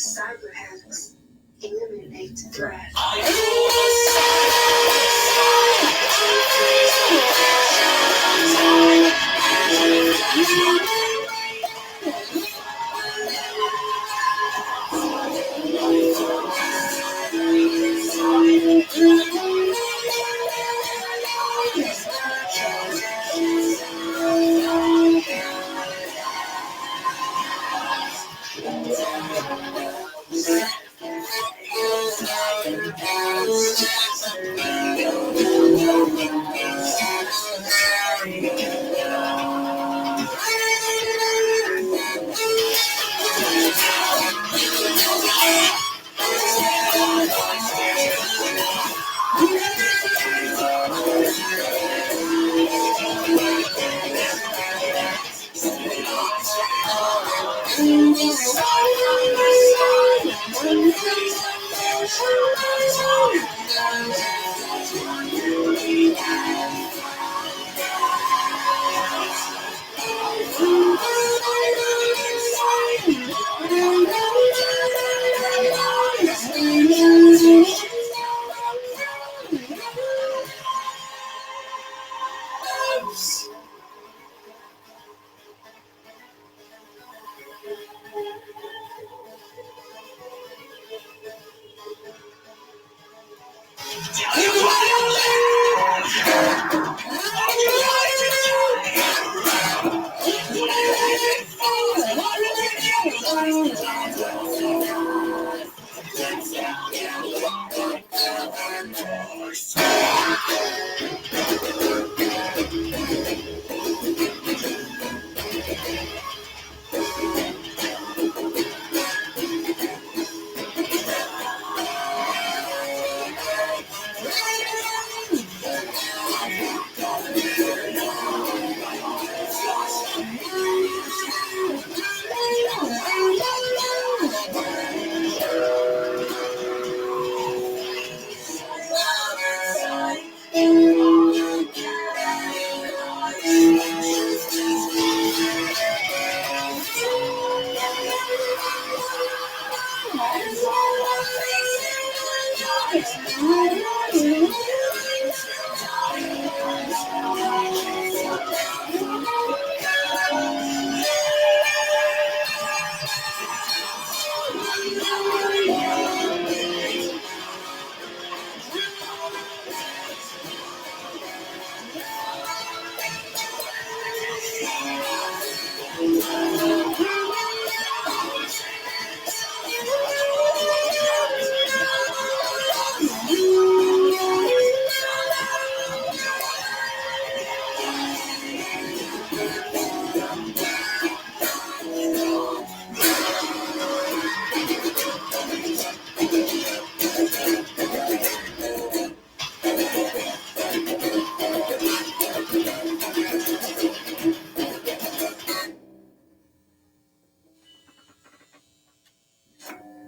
Cyber hacks. Eliminate threat.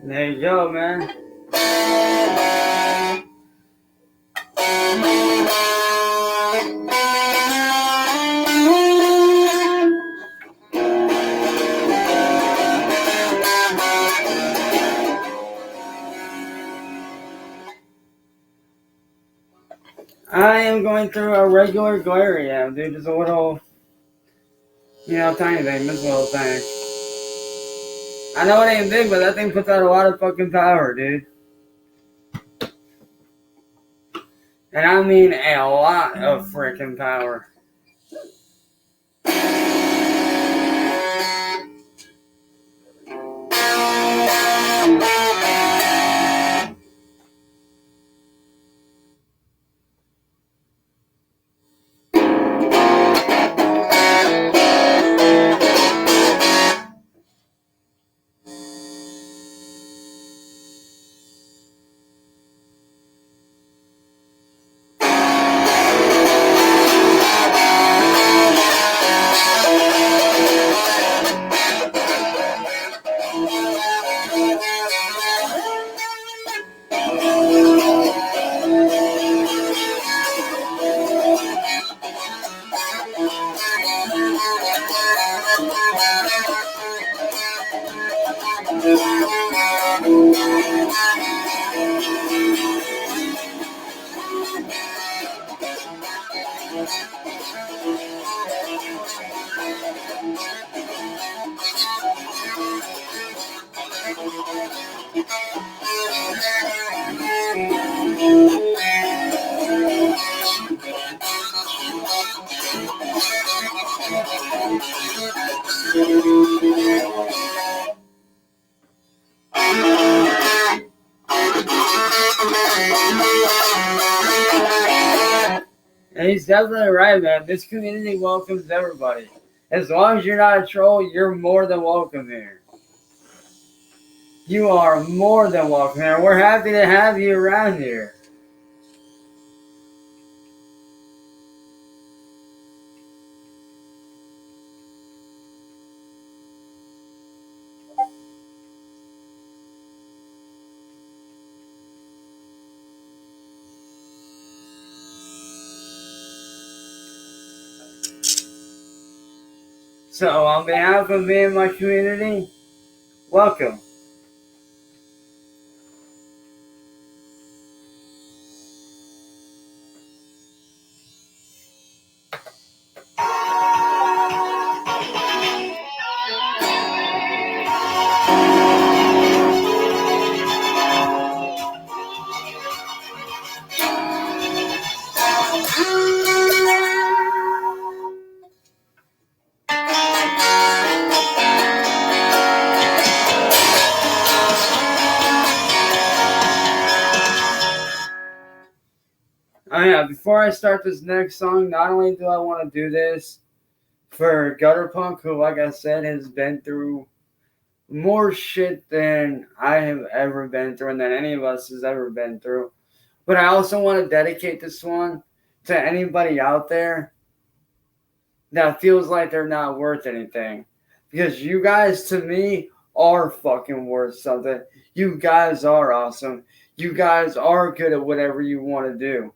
There you go, man. I am going through a regular glare, dude. Just a little, tiny thing. This little thing. I know it ain't big, but that thing puts out a lot of fucking power, dude. And I mean a lot of freaking power. And he's definitely right, man. This community welcomes everybody. As long as you're not a troll, you're more than welcome here. You are more than welcome here. We're happy to have you around here. So, on behalf of me and my community, welcome. Oh yeah, before I start this next song, not only do I want to do this for Gutter Punk, who, like I said, has been through more shit than I have ever been through and than any of us has ever been through. But I also want to dedicate this one to anybody out there that feels like they're not worth anything. Because you guys, to me, are fucking worth something. You guys are awesome. You guys are good at whatever you want to do.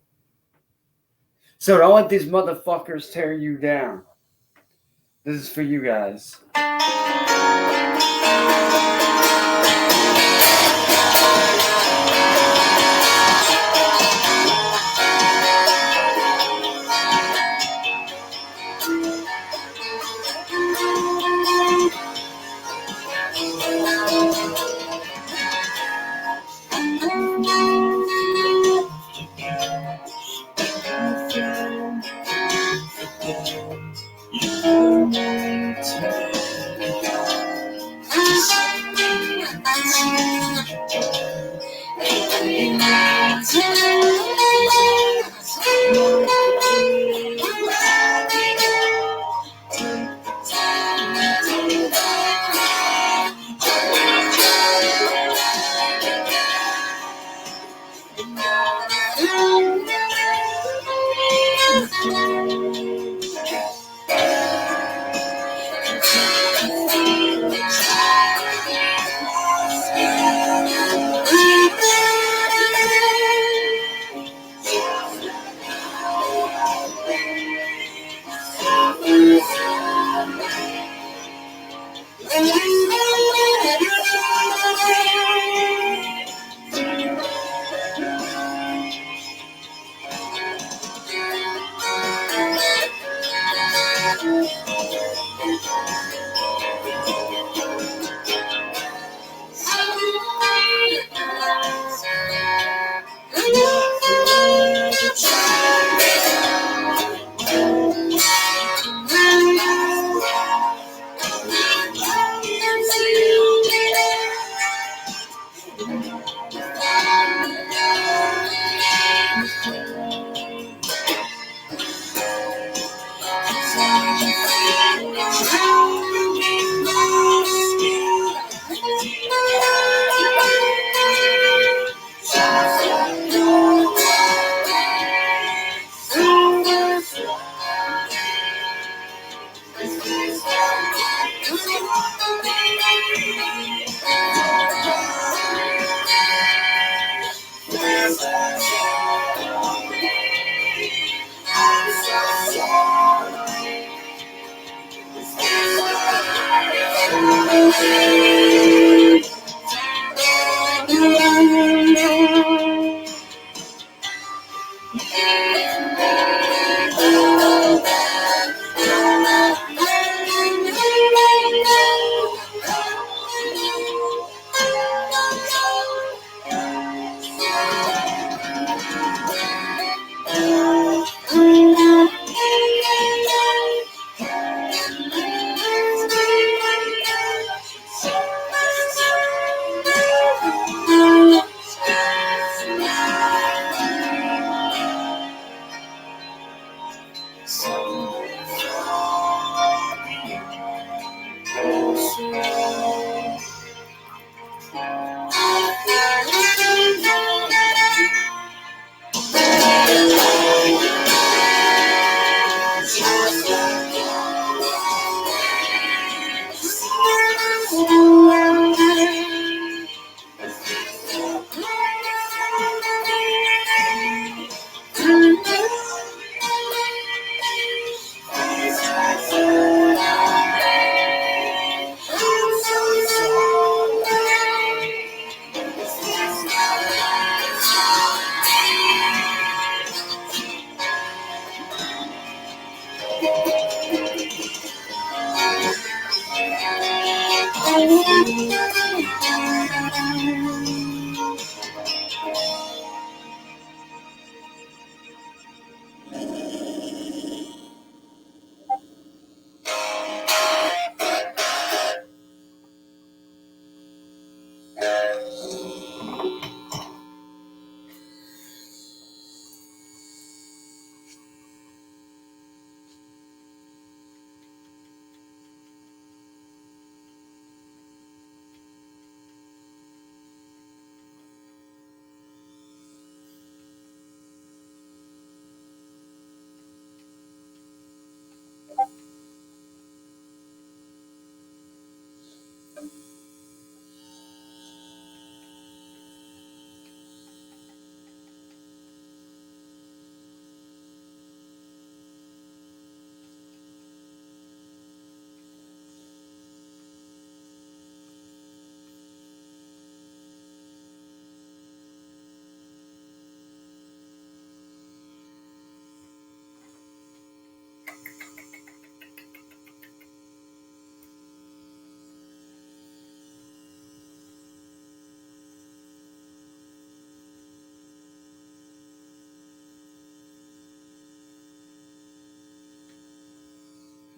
So don't let these motherfuckers tear you down. This is for you guys.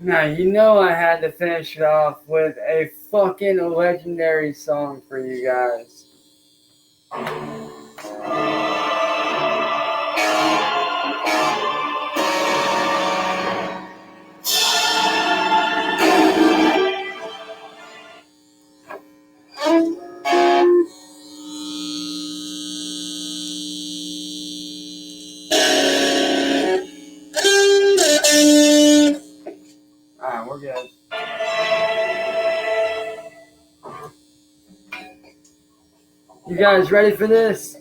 Now, you know I had to finish it off with a fucking legendary song for you guys. Alright, we're good. You guys ready for this?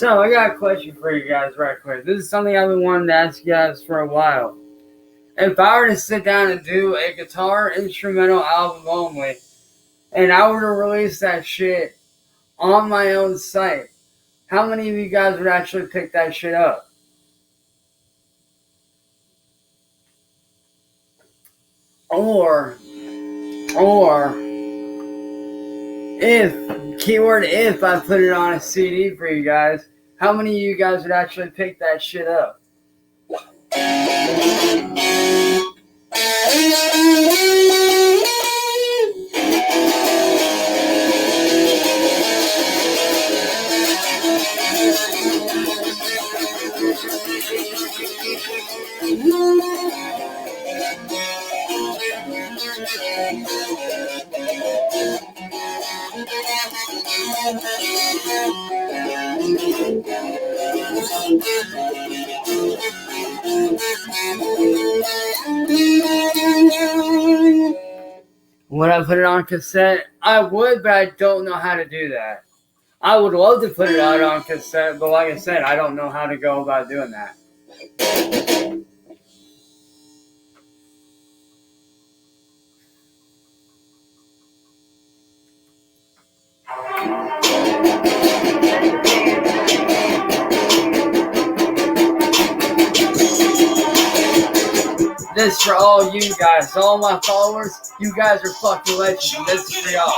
So, I got a question for you guys right quick. This is something I've been wanting to ask you guys for a while. If I were to sit down and do a guitar instrumental album only, and I were to release that shit on my own site, how many of you guys would actually pick that shit up? Or if I put it on a CD for you guys, how many of you guys would actually pick that shit up? Would I put it on cassette? I would, but I don't know how to do that. I would love to put it out on cassette, but like I said, I don't know how to go about doing that. This is for all you guys, all my followers. You guys are fucking legends. This is for y'all.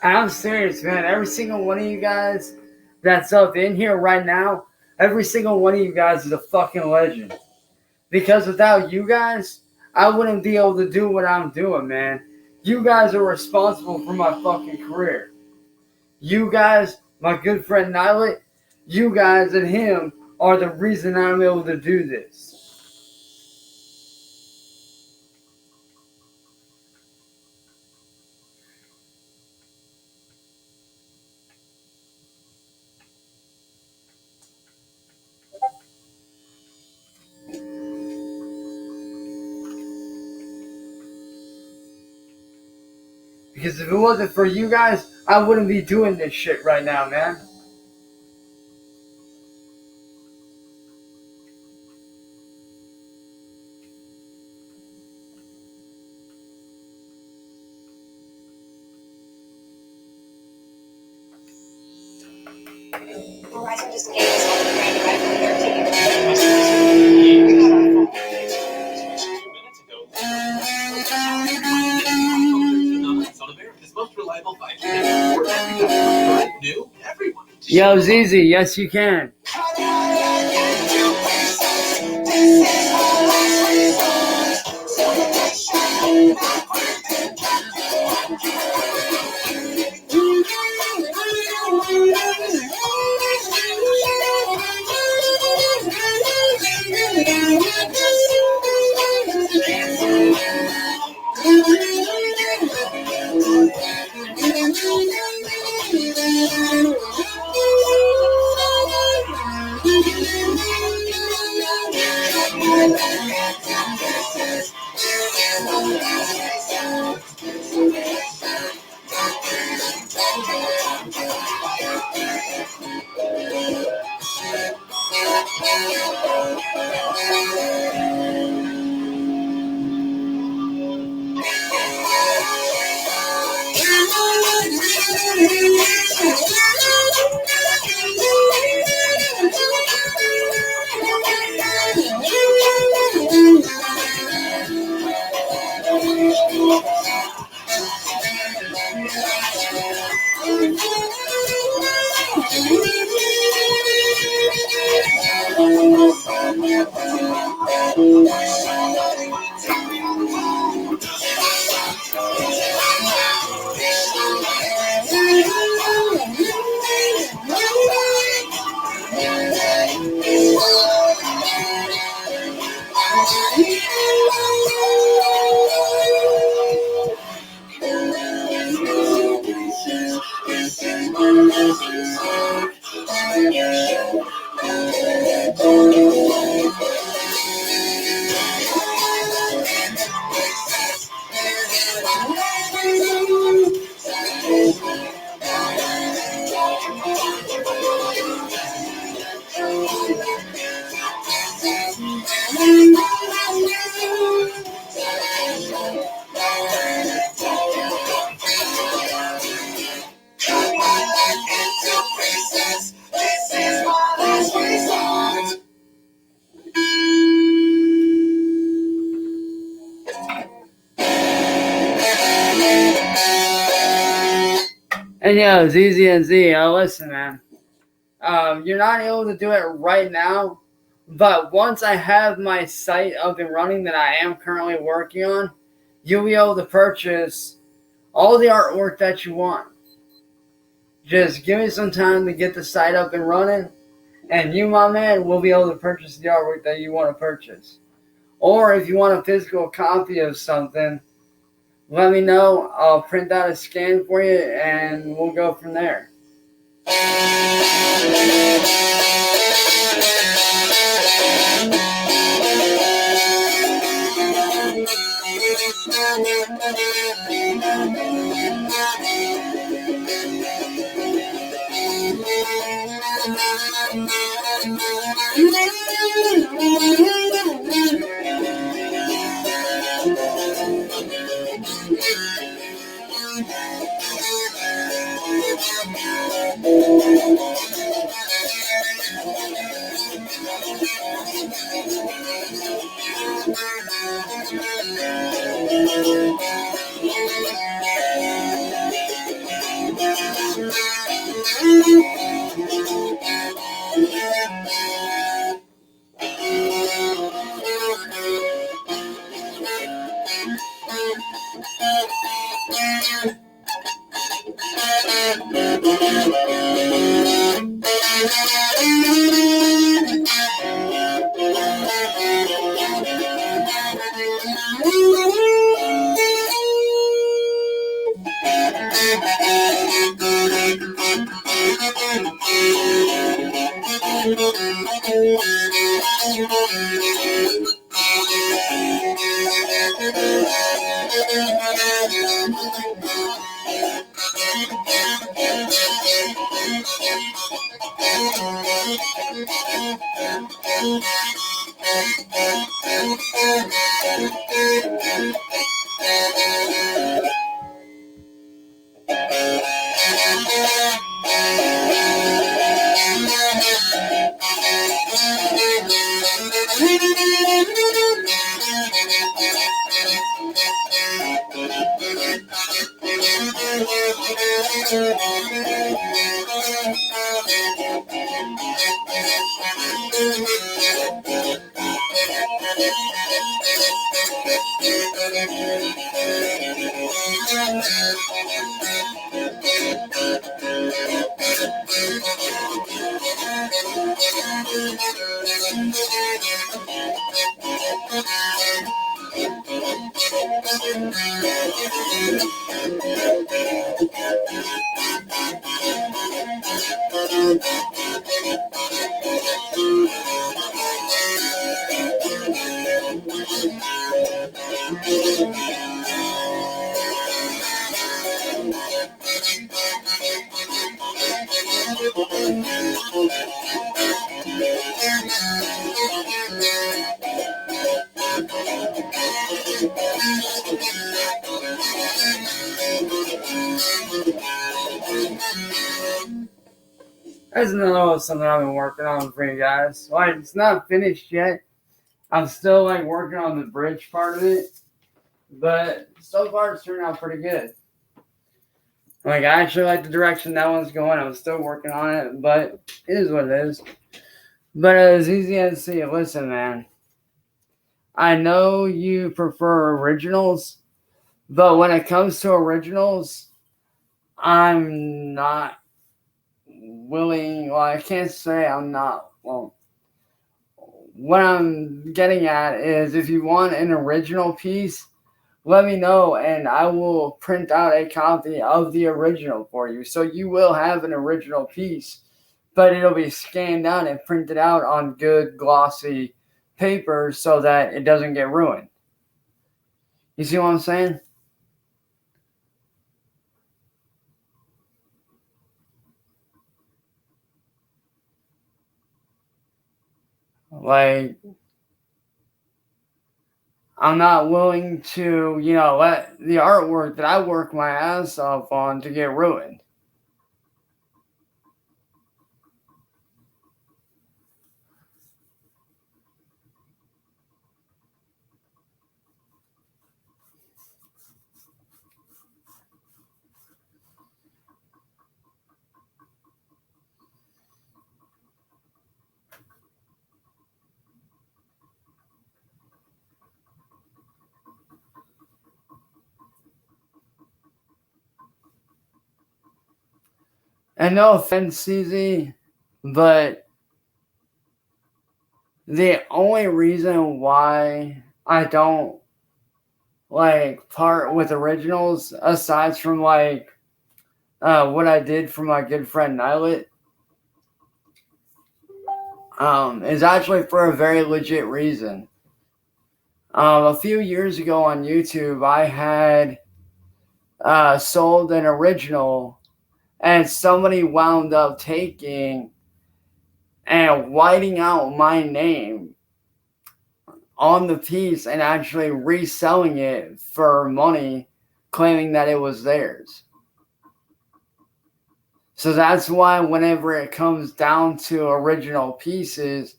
I'm serious, man. Every single one of you guys that's up in here right now, every single one of you guys is a fucking legend. Because without you guys, I wouldn't be able to do what I'm doing, man. You guys are responsible for my fucking career. You guys, my good friend Nylet, you guys and him are the reason I'm able to do this. Because if it wasn't for you guys, I wouldn't be doing this shit right now, man. Verizon just gave us all the brand new iPhone 13. We got our phone. 2 minutes ago. It's on America's most reliable 5G network. For every customer, brand new, everyone. Yo, Zizi, yes you can. And yo, ZZ and Z, listen, man. You're not able to do it right now, but once I have my site up and running that I am currently working on, you'll be able to purchase all the artwork that you want. Just give me some time to get the site up and running, and you, my man, will be able to purchase the artwork that you want to purchase. Or if you want a physical copy of something, let me know. I'll print out a scan for you and we'll go from there. That's another something I've been working on for you guys. Like, it's not finished yet. I'm still like working on the bridge part of it, but so far it's turned out pretty good. Like, I actually like the direction that one's going. I'm still working on it, but it is what it is. But as easy as see it. Listen, man. I know you prefer originals, but when it comes to originals, I'm not willing. Well, I can't say I'm not. Well, what I'm getting at is if you want an original piece, let me know and I will print out a copy of the original for you. So you will have an original piece, but it'll be scanned out and printed out on good glossy paper so that it doesn't get ruined. You see what I'm saying? Like, I'm not willing to, let the artwork that I work my ass off on to get ruined. And no offense, CZ, but the only reason why I don't like part with originals aside from like what I did for my good friend Nylet is actually for a very legit reason. A few years ago on YouTube, I had sold an original, and somebody wound up taking and whiting out my name on the piece and actually reselling it for money, claiming that it was theirs. So that's why whenever it comes down to original pieces,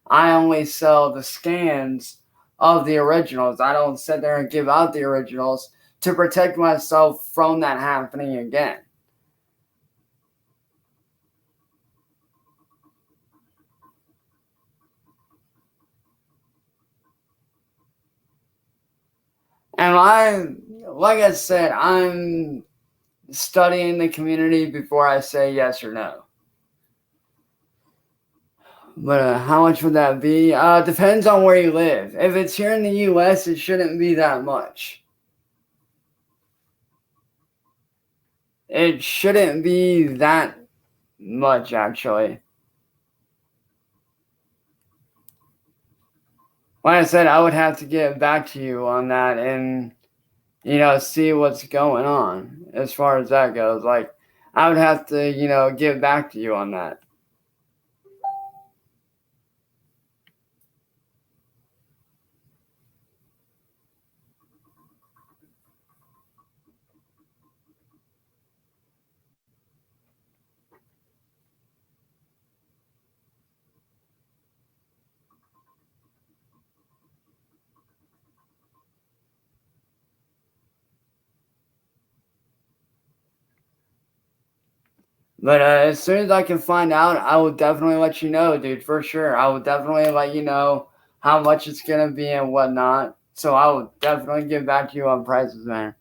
I only sell the scans of the originals. I don't sit there and give out the originals to protect myself from that happening again. And like I said, I'm studying the community before I say yes or no. But how much would that be? Depends on where you live. If it's here in the U.S., it shouldn't be that much. It shouldn't be that much, actually. Like I said, I would have to get back to you on that and, see what's going on as far as that goes. Like, I would have to, get back to you on that. But as soon as I can find out, I will definitely let you know, dude, for sure. I will definitely let you know how much it's going to be and whatnot. So I will definitely get back to you on prices, man.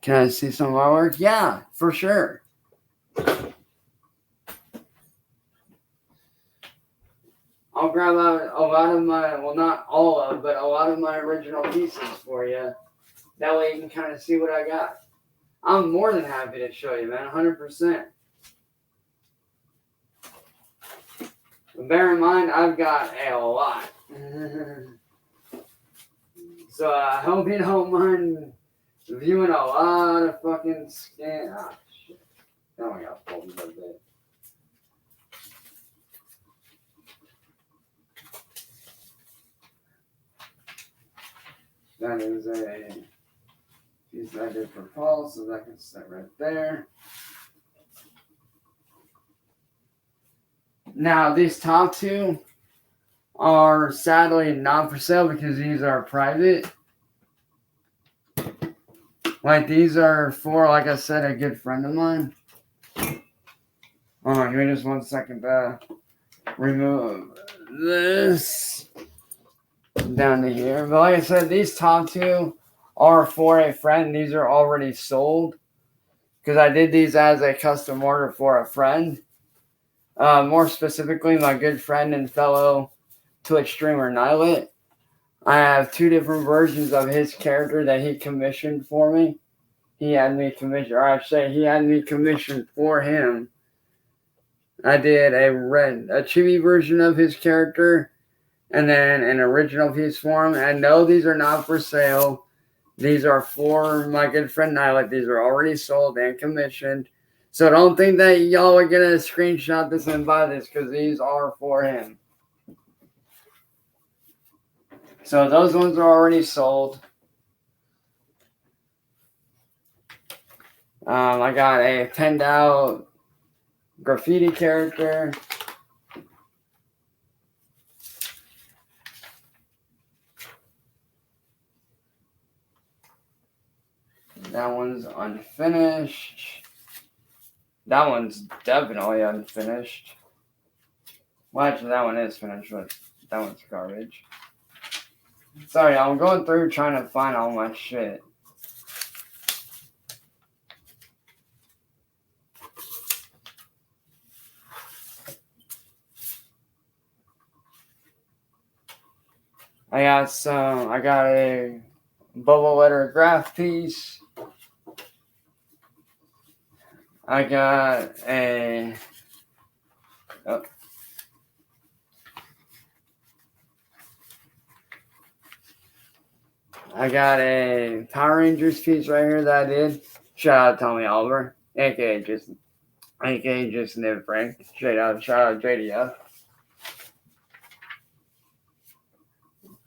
Can I see some artwork? Yeah, for sure. I'll grab out a lot of my, well, not all of, but a lot of my original pieces for you. That way you can kind of see what I got. I'm more than happy to show you, man, 100%. Bear in mind, I've got a lot. So I hope you don't mind viewing a lot of fucking scan. Ah, shit. Now I got pulled a bit. That is a piece I did for Paul, so that can sit right there. Now, these top two are sadly not for sale because these are private. Like, these are for, like I said, a good friend of mine. Hold on, give me just 1 second to remove this down to here. But like I said, these top two are for a friend. These are already sold because I did these as a custom order for a friend. More specifically, my good friend and fellow Twitch streamer Nylet. I have two different versions of his character that he commissioned for me. He had me commissioned, or I say he had me commissioned for him. I did a chibi version of his character and then an original piece for him. And no, these are not for sale. These are for my good friend Nylet. These are already sold and commissioned. So don't think that y'all are going to screenshot this and buy this because these are for him. So those ones are already sold. I got a penned out graffiti character. That one's unfinished. That one's definitely unfinished. Well, actually, that one is finished, but that one's garbage. Sorry, I'm going through trying to find all my shit. I got a bubble letter graph piece. I got a oh, I got a Power Rangers piece right here that I did. Shout out Tommy Oliver, aka just Nib Frank. Shout out JDF.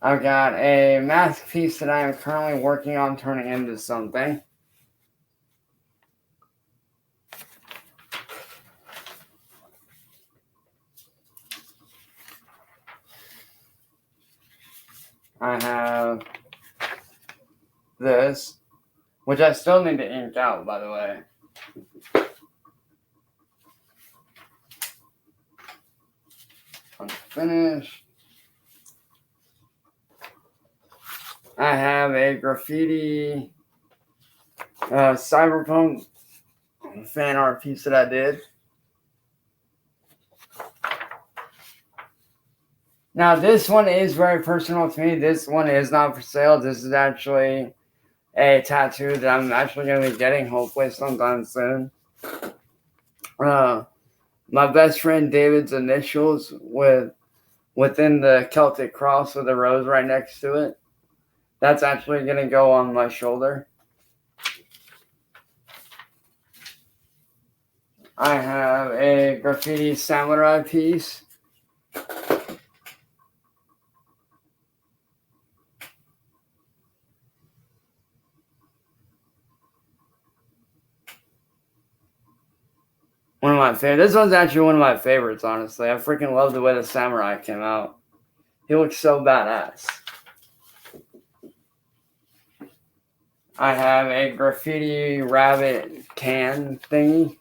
I've got a mask piece that I am currently working on turning into something. I have this, which I still need to ink out, by the way. Unfinished. I have a graffiti cyberpunk fan art piece that I did. Now, this one is very personal to me. This one is not for sale. This is actually a tattoo that I'm actually going to be getting, hopefully sometime soon. My best friend David's initials within the Celtic cross with a rose right next to it. That's actually going to go on my shoulder. I have a graffiti samurai piece. One of my favorites. This one's actually one of my favorites, honestly. I freaking love the way the samurai came out. He looks so badass. I have a graffiti rabbit can thingy.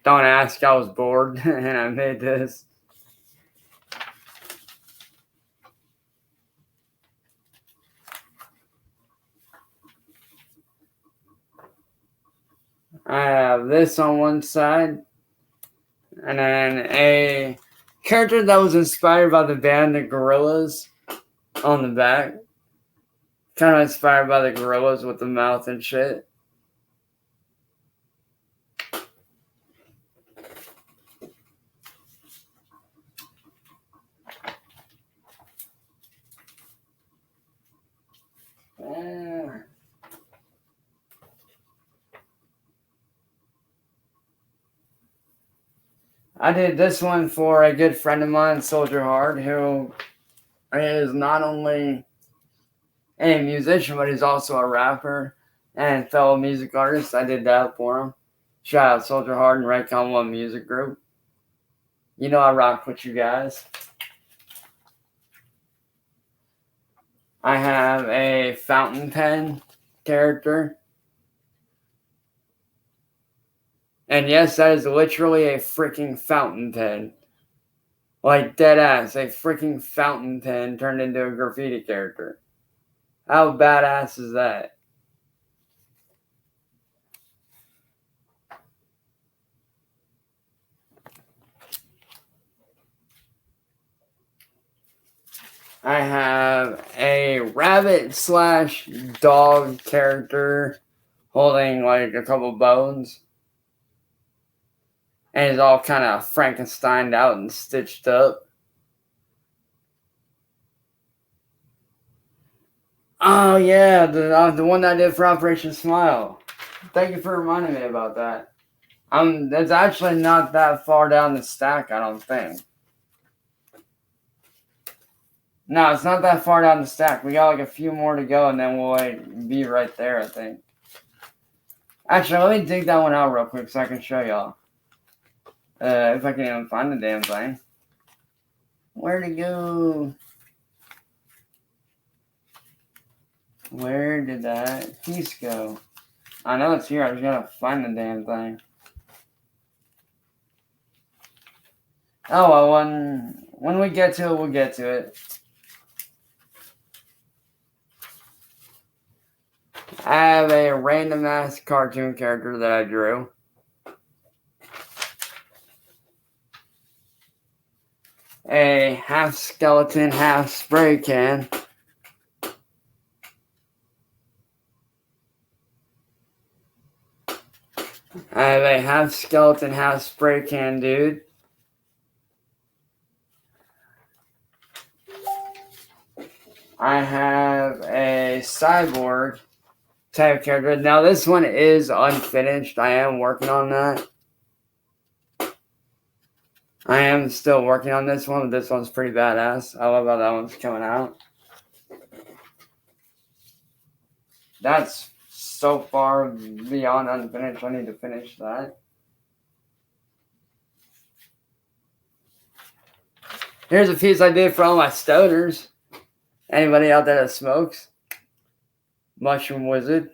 Don't ask, I was bored and I made this. I have this on one side, and then a character that was inspired by the band The Gorillas on the back. Kind of inspired by the Gorillas with the mouth and shit. I did this one for a good friend of mine, Soldier Hard, who is not only a musician, but he's also a rapper and fellow music artist. I did that for him. Shout out Soldier Hard and Raycon One Music Group. You know I rock with you guys. I have a fountain pen character. And yes, that is literally a freaking fountain pen. Like, dead ass, a freaking fountain pen turned into a graffiti character. How badass is that? I have a rabbit / dog character holding like a couple bones. And it's all kind of Frankensteined out and stitched up. Oh yeah, the one that I did for Operation Smile. Thank you for reminding me about that. That's actually not that far down the stack, I don't think. No, it's not that far down the stack. We got like a few more to go, and then we'll like be right there, I think. Actually, let me dig that one out real quick so I can show y'all. If I can even find the damn thing. Where'd it go? Where did that piece go? I know it's here. I just gotta find the damn thing. Oh well, when we get to it, we'll get to it. I have a random ass cartoon character that I drew. A half skeleton, half spray can. I have a half skeleton, half spray can dude. I have a cyborg type character. Now this one is unfinished. I am working on that. I am still working on this one, but this one's pretty badass. I love how that one's coming out. That's so far beyond unfinished. I need to finish that. Here's a piece I did for all my stoners. Anybody out there that smokes? Mushroom Wizard.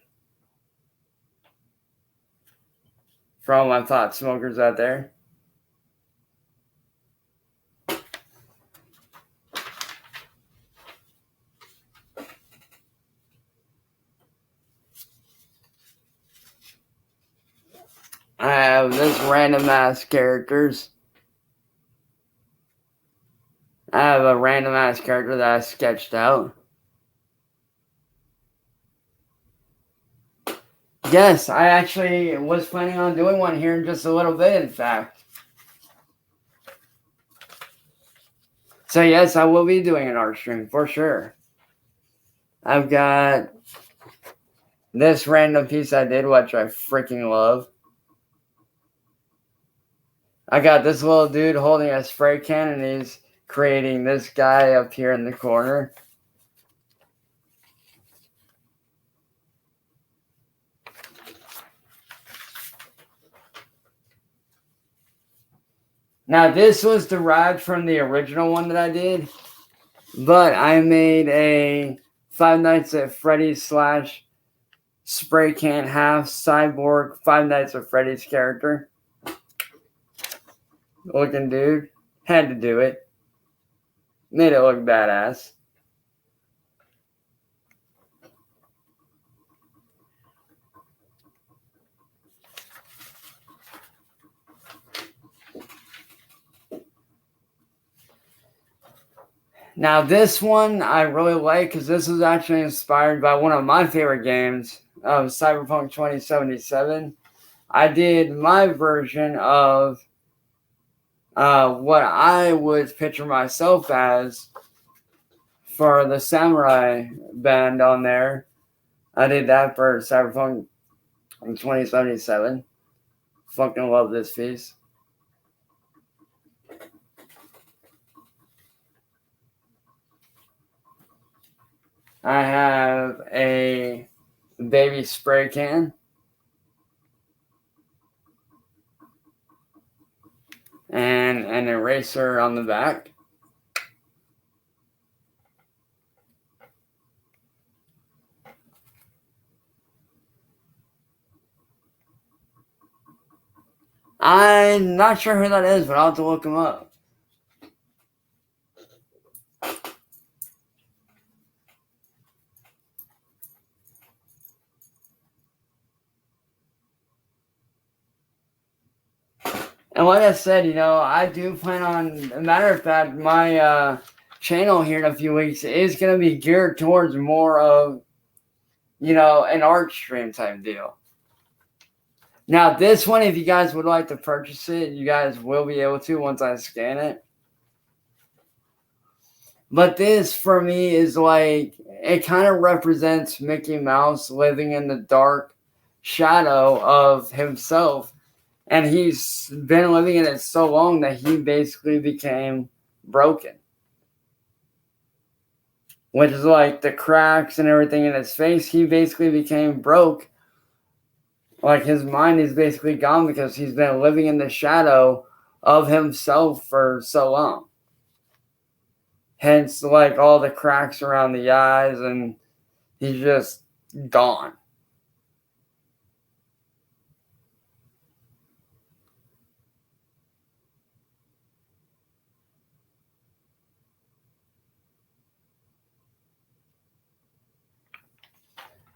For all my pot smokers out there. I have this random ass characters. I have a random ass character that I sketched out. Yes, I actually was planning on doing one here in just a little bit, in fact. So yes, I will be doing an art stream for sure. I've got this random piece I did, which I freaking love. I got this little dude holding a spray can, and he's creating this guy up here in the corner. Now, this was derived from the original one that I did, but I made a Five Nights at Freddy's / spray can half cyborg Five Nights at Freddy's character. Looking dude. Had to do it. Made it look badass. Now this one I really like because this was actually inspired by one of my favorite games of Cyberpunk 2077. I did my version of what I would picture myself as for the samurai band on there. I did that for Cyberpunk 2077. Fucking love this piece. I have a baby spray can. And an eraser on the back. I'm not sure who that is, but I'll have to look him up. And like I said, I do plan on, a matter of fact, my channel here in a few weeks is going to be geared towards more of, an art stream type deal. Now, this one, if you guys would like to purchase it, you guys will be able to once I scan it. But this, for me, is like, it kind of represents Mickey Mouse living in the dark shadow of himself. And he's been living in it so long that he basically became broken. Which is like the cracks and everything in his face. He basically became broke. Like his mind is basically gone because he's been living in the shadow of himself for so long. Hence, like all the cracks around the eyes, and he's just gone.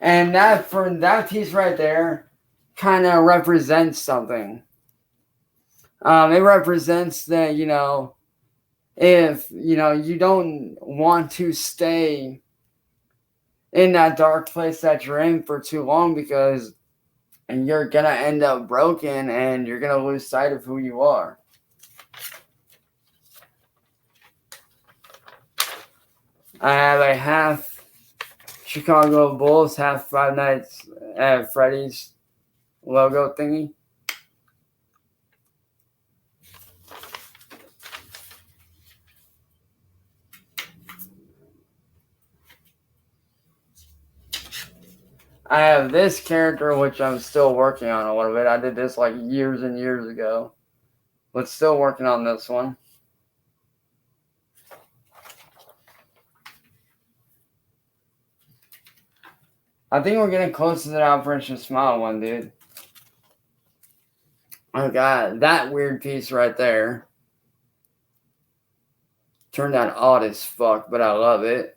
And that piece right there kind of represents something. It represents that, if, you don't want to stay in that dark place that you're in for too long, because and you're gonna end up broken and you're gonna lose sight of who you are. I have a half Chicago Bulls, half Five Nights at Freddy's logo thingy. I have this character, which I'm still working on a little bit. I did this like years and years ago, but still working on this one. I think we're getting close to the Operation Smile one, dude. I got that weird piece right there. Turned out odd as fuck, but I love it.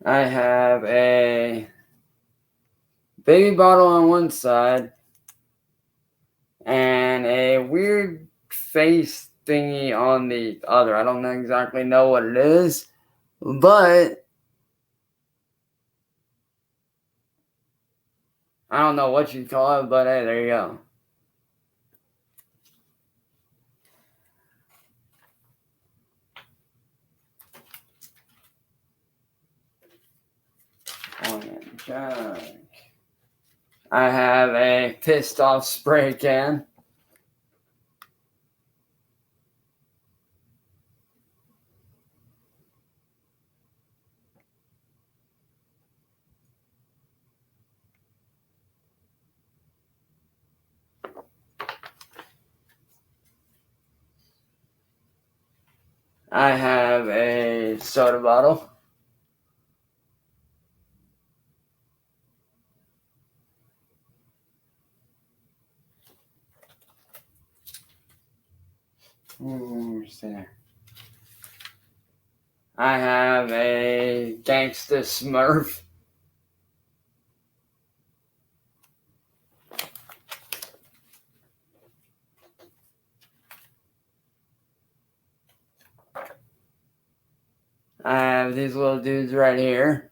I have a baby bottle on one side and a weird face thingy on the other. I don't exactly know what it is, but I don't know what you'd call it, but hey, there you go. I have a pissed off spray can. I have a soda bottle. What's there? I have a Greastest Smurf. I have these little dudes right here.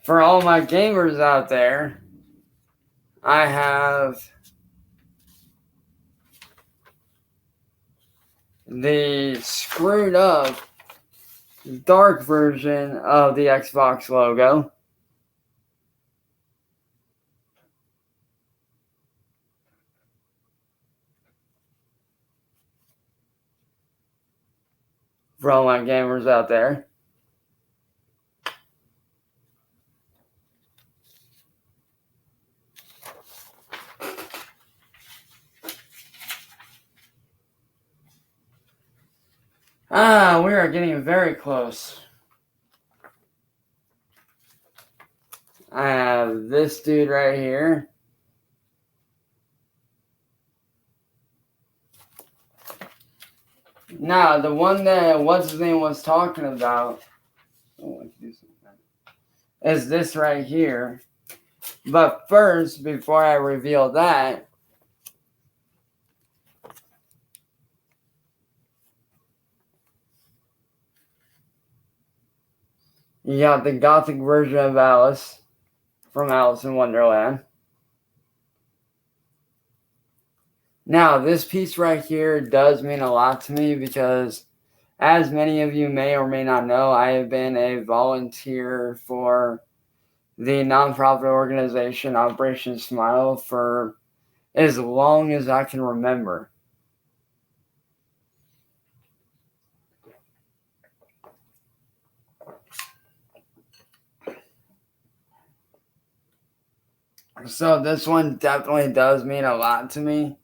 For all my gamers out there, I have the screwed up dark version of the Xbox logo. For all my gamers out there. We are getting very close. I have this dude right here. Now, the one that what's his name was talking about is this right here. But first, before I reveal that, you got the gothic version of Alice from Alice in Wonderland. Now, this piece right here does mean a lot to me because, as many of you may or may not know, I have been a volunteer for the nonprofit organization Operation Smile for as long as I can remember. So this one definitely does mean a lot to me.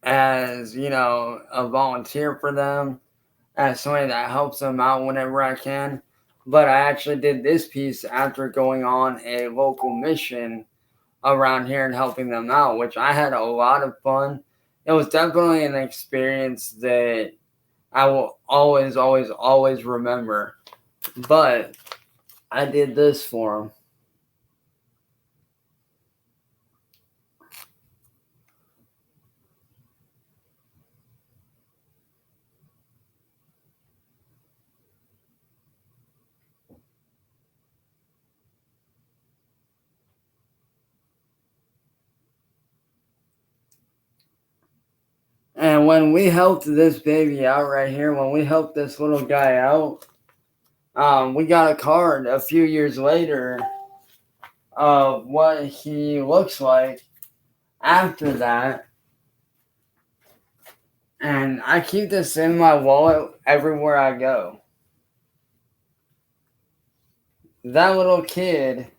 As, you know, a volunteer for them, as somebody that helps them out whenever I can. But I actually did this piece after going on a local mission around here and helping them out, which I had a lot of fun. It was definitely an experience that I will always, always, always remember. But I did this for him. And when we helped this baby out right here, when we helped this little guy out, we got a card a few years later of what he looks like after that. And I keep this in my wallet everywhere I go. That little kid,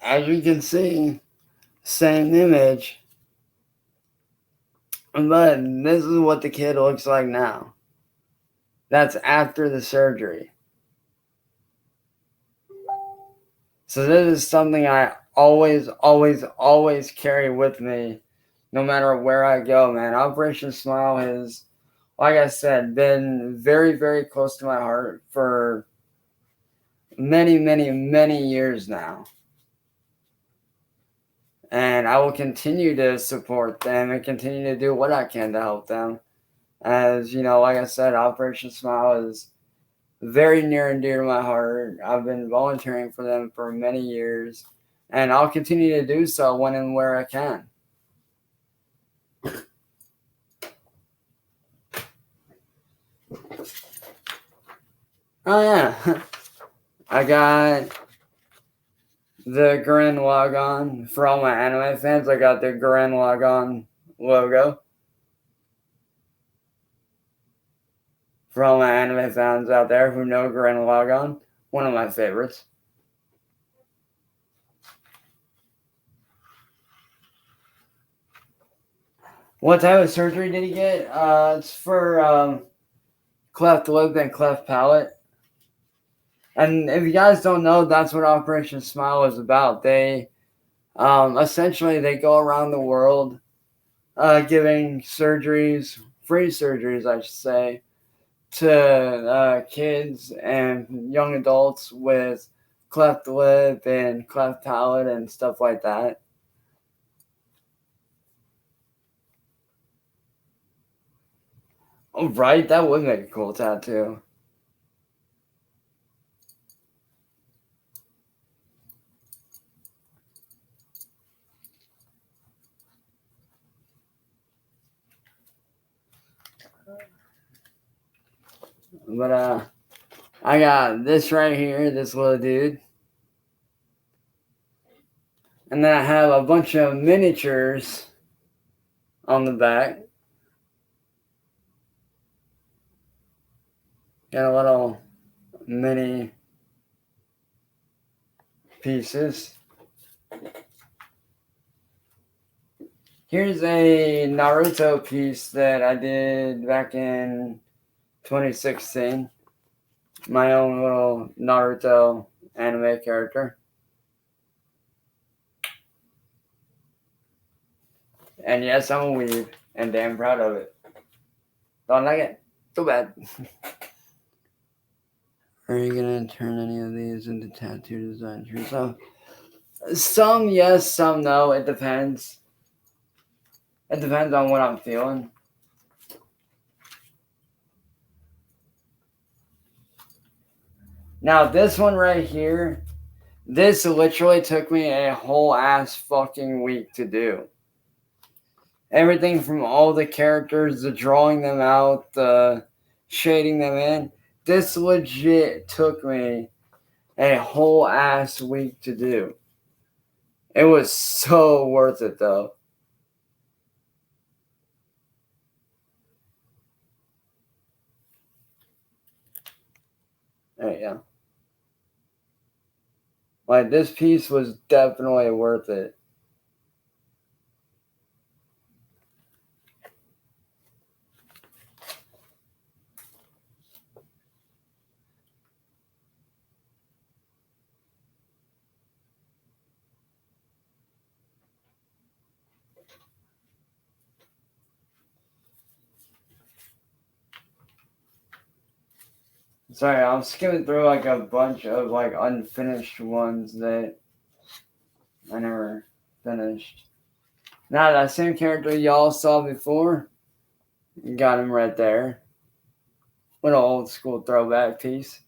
as you can see, same image. But this is what the kid looks like now. That's after the surgery. So this is something I always, always, always carry with me, no matter where I go, man. Operation Smile has, like I said, been very, very close to my heart for many, many, many years now. And I will continue to support them and continue to do what I can to help them. As you know, like I said, Operation Smile is very near and dear to my heart. I've been volunteering for them for many years, and I'll continue to do so when and where I can. Oh, yeah. I got the Gurren Lagann. For all my anime fans, I got the Gurren Lagann logo. For all my anime fans out there who know Gurren Lagann, one of my favorites. What type of surgery did he get? It's for cleft lip and cleft palate. And if you guys don't know, that's what Operation Smile is about. They essentially they go around the world giving surgeries, free surgeries, I should say, to kids and young adults with cleft lip and cleft palate and stuff like that. Oh, right, that would make a cool tattoo. But I got this right here, this little dude. And then I have a bunch of miniatures on the back. Got a little mini pieces. Here's a Naruto piece that I did back in 2016. My own little Naruto anime character. And yes, I'm a weeb, and damn proud of it. Don't like it? Too bad. Are you gonna turn any of these into tattoo designs yourself? Some yes, some no. It depends. It depends on what I'm feeling. Now, this one right here, this literally took me a whole ass fucking week to do. Everything from all the characters, the drawing them out, the shading them in. This legit took me a whole ass week to do. It was so worth it though. There you go. Like, this piece was definitely worth it. Sorry, I'm skimming through like a bunch of like unfinished ones that I never finished. Now that same character y'all saw before, got him right there. What an old school throwback piece.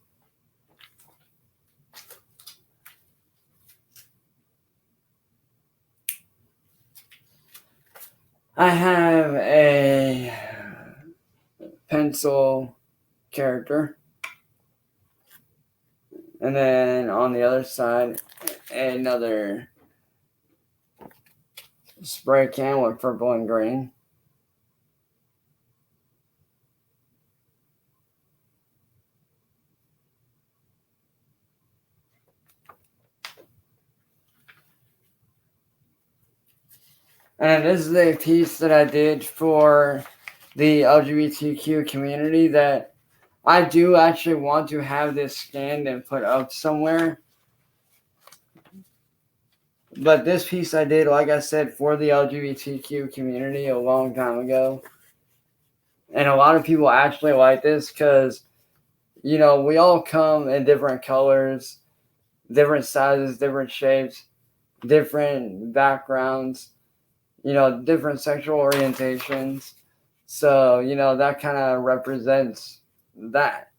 I have a pencil character. And then on the other side, another spray can with purple and green. And this is a piece that I did for the LGBTQ community that I do actually want to have this scanned and put up somewhere. But this piece I did, like I said, for the LGBTQ community a long time ago. And a lot of people actually like this because, you know, we all come in different colors, different sizes, different shapes, different backgrounds, you know, different sexual orientations. So, you know, that kind of represents that.